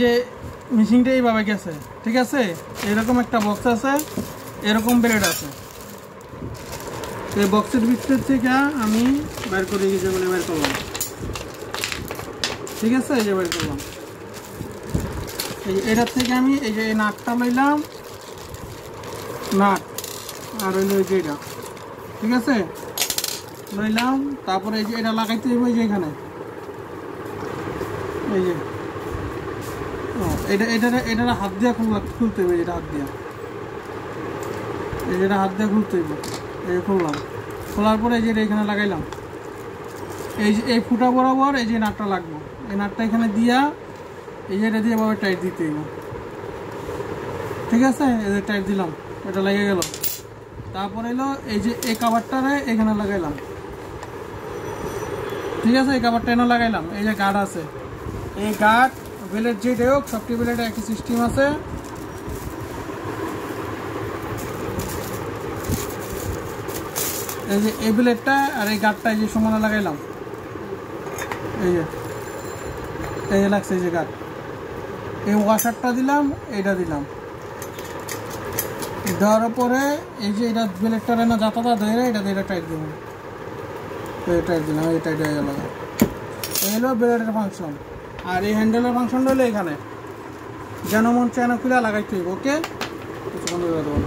যে মেশিনটা এইভাবে গেছে, ঠিক আছে। এরকম একটা বক্স আছে, এরকম ব্লেড আছে। এই বক্সের ভিতর থেকে আমি বের করে এই যে বের করলাম, ঠিক আছে। এই যে বের করলাম, এই এটার থেকে আমি এই যে নাটটা লইলাম, নাট আর হইলো এই যে এটা, ঠিক আছে, লইলাম। তারপরে এই যে এটা লাগাইতে হইব এই যে এখানে, এই যে এটা হাত দিয়ে খুলতে হবে, যেটা হাত দিয়ে, এই যেটা হাত দিয়ে খুলতে হইব। এই খুললাম, খোলার পরে এই যে এখানে লাগাইলাম, এই যে এই ফুটা বরাবর এই যে নাটটা লাগবে। এই নাটটা এখানে দিয়া এই যে এটা দিয়ে এভাবে টাইট দিতে হইব, ঠিক আছে। এই যে টাইট দিলাম, এটা লেগে গেল। তারপরে এলো এই যে এই কাভারটারে এখানে লাগাইলাম, ঠিক আছে। এই কাভারটা এনে লাগাইলাম। এই যে গার্ড আছে, এই গার্ড বেলেট যেটাই হোক, সবটি বেলেটে একই সিস্টেম আছে। এই যে এই বেলেটটা আর এই গার্ডটা এই যে সমানে লাগাইলাম, এই যে লাগছে এই যে গার্ড। এই ওয়াশারটা দিলাম, এইটা দিলাম, দেওয়ার পরে এই যে এটা বেলেটটা না যাতায়াত ধরে এটা দিয়ে টাইট দিব, টাইট দিলাম, এই টাইট হয়ে গেল। এই হলো বেলেটের ফাংশন। আর এই হ্যান্ডেলের ফাংশনটা হলো এখানে, যেন মন চায়না খুলে লাগাইতে হইব। ওকে, কিছু বন্ধ করে দেবো।